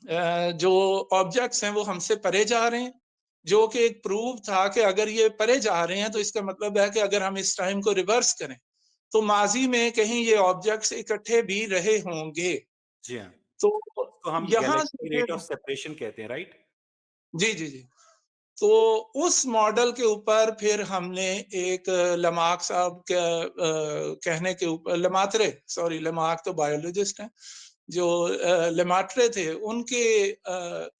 जो ऑब्जेक्ट्स हैं वो हमसे परे जा रहे हैं, जो कि एक प्रूव था कि अगर ये परे जा रहे हैं तो इसका मतलब है कि अगर हम इस टाइम को रिवर्स करें तो माजी में कहीं ये ऑब्जेक्ट्स इकट्ठे भी रहे होंगे। जी हाँ। तो इसको हम यहाँ से गैलेक्सी रेट फिर ऑफ सेपरेशन कहते हैं, राइट? जी, जी, जी। तो उस मॉडल के ऊपर फिर हमने एक लमाक साहब कहने के ऊपर लमात्रे सॉरी लमाक तो बायोलॉजिस्ट हैं, जो लेमात्रे थे उनके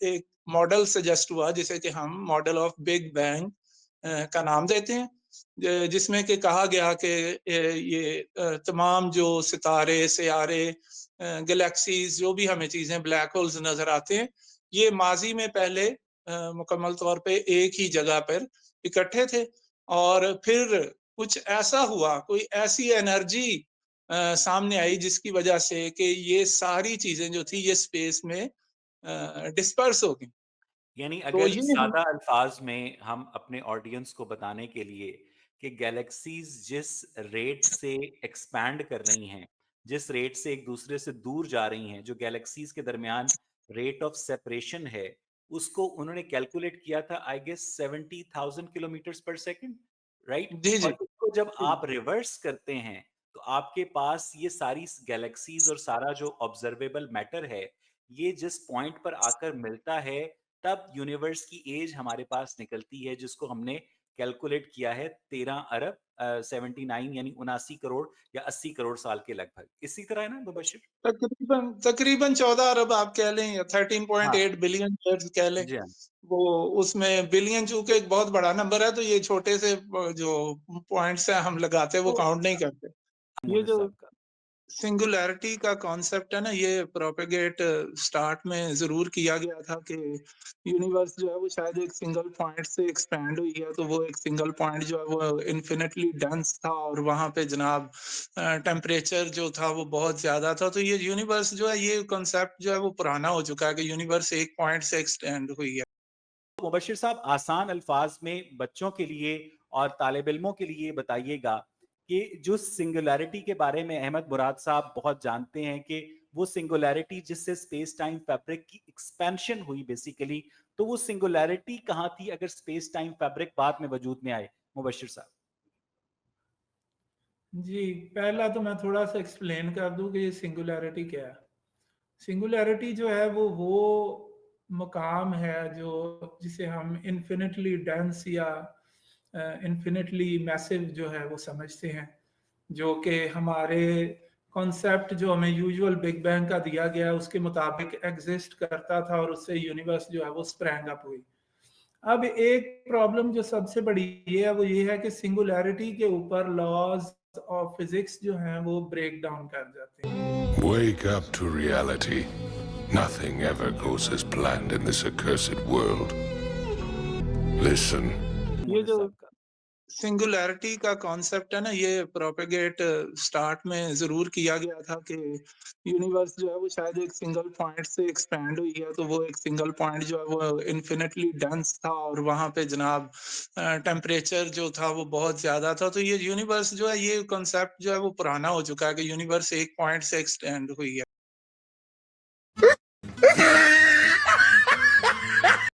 एक मॉडल सजेस्ट हुआ जिसे कि हम मॉडल ऑफ बिग बैंग का नाम देते हैं, जिसमें कि कहा गया कि ये तमाम जो सितारे, सियारे, गैलेक्सीज जो भी हमें चीजें ब्लैक होल्स नजर आते हैं, ये माजी में पहले मुकम्मल तौर पे एक ही जगह पर इकट्ठे थे और फिर कुछ ऐसा हुआ, कोई ऐसी एनर्जी सामने आई जिसकी वजह से कि ये सारी चीजें जो थी ये स्पेस में डिस्पर्स हो गई। यानी तो अगर ये हम ज़्यादा अल्फाज में हम अपने ऑडियंस को बताने के लिए कि गैलेक्सीज़ जिस रेट से एक्सपैंड कर रही हैं, जिस रेट से एक दूसरे से दूर जा रही हैं, जो गैलेक्सीज़ के दरमियान रेट ऑफ सेपरेशन है, उसको उन्होंने कैलकुलेट किया था आई गेस 70,000 किलोमीटर्स पर सेकंड, राइट? जी, जी, और इसको जब जी। आप रिवर्स करते हैं, तो आपके पास ये सारी गैलेक्सीज़ और सारा जो ऑब्जर्वेबल मैटर है, ये जिस पॉइंट पर आकर मिलता है, तब यूनिवर्स की एज हमारे पास निकलती है, जिसको हमने कैलकुलेट किया है 13 अरब 79 यानी 79 करोड़ या 80 करोड़ साल के लगभग। इसी तरह है ना मुबशिर? तकरीबन तकरीबन 14 अरब आप कह लें या हाँ, 13.8 बिलियन ईयर्स कह लें। जी हाँ, वो उसमें बिलियन चूंकि एक बहुत बड़ा नंबर है तो ये छोटे से जो पॉइंट्स हैं हम लगाते हैं वो तो काउंट नहीं करते। ये मोहम्मद जो साहब का। सिंगुलैरिटी का कॉन्सेप्ट है ना, ये प्रोपेगेट स्टार्ट में ज़रूर किया गया था कि यूनिवर्स जो है वो शायद एक सिंगल पॉइंट से एक्सपैंड हुई है, तो वो एक सिंगल पॉइंट जो है वो इन्फिनिटली डेंस था और वहाँ पे जनाब टेम्परेचर जो था वो बहुत ज़्यादा था। तो ये यूनिवर्स जो है ये कॉन्सेप्ट जो है वो पुराना हो चुका है कि यूनिवर्स एक पॉइंट से एक्सटेंड हुई है। मुबशिर साहब आसान अल्फाज में बच्चों के लिए और तालिब इल्मों के लिए बताइएगा कि जो सिंगुलैरिटी के बारे में अहमद मुराद साहब बहुत जानते हैं कि वो सिंगुलैरिटी जिससे स्पेस टाइम फैब्रिक की एक्सपेंशन हुई बेसिकली, तो वो सिंगुलैरिटी कहाँ थी अगर स्पेस टाइम फैब्रिक बाद में वजूद में आए? मुबशिर साहब। जी, पहला तो मैं थोड़ा-सा एक्सप्लेन कर दूँ कि ये सिंगुलैरिटी क्या है। सिंगुलैरिटी जो है वो मकाम है जो जिसे हम इन्फिनिटली डेंस या इन्फिनिटली मैसिव जो है वो समझते हैं, जो कि हमारे कॉन्सेप्ट जो हमें यूजुअल बिग बैंग का दिया गया है उसके मुताबिक एग्जिस्ट करता था और उससे यूनिवर्स जो है वो स्प्रैंग अप हुई। अब एक प्रॉब्लम जो सबसे बड़ी ये है कि सिंगुलैरिटी के ऊपर लॉज ऑफ फिजिक्स जो हैं वो ब्रेक डाउन कर जाते हैं। Wake up to reality. Nothing ever goes as planned in this accursed world. Listen. ये मोहम्मद जो साहब का। सिंगुलैरिटी का कॉन्सेप्ट है ना, ये प्रोपेगेट स्टार्ट में ज़रूर किया गया था कि यूनिवर्स जो है वो शायद एक सिंगल पॉइंट से एक्सपैंड हुई है, तो वो एक सिंगल पॉइंट जो है वो इन्फिनिटली डेंस था और वहाँ पे जनाब टेम्परेचर जो था वो बहुत ज़्यादा था। तो ये यूनिवर्स जो है ये कॉन्सेप्ट जो है वो पुराना हो चुका है कि यूनिवर्स एक पॉइंट से एक्सटेंड हुई है।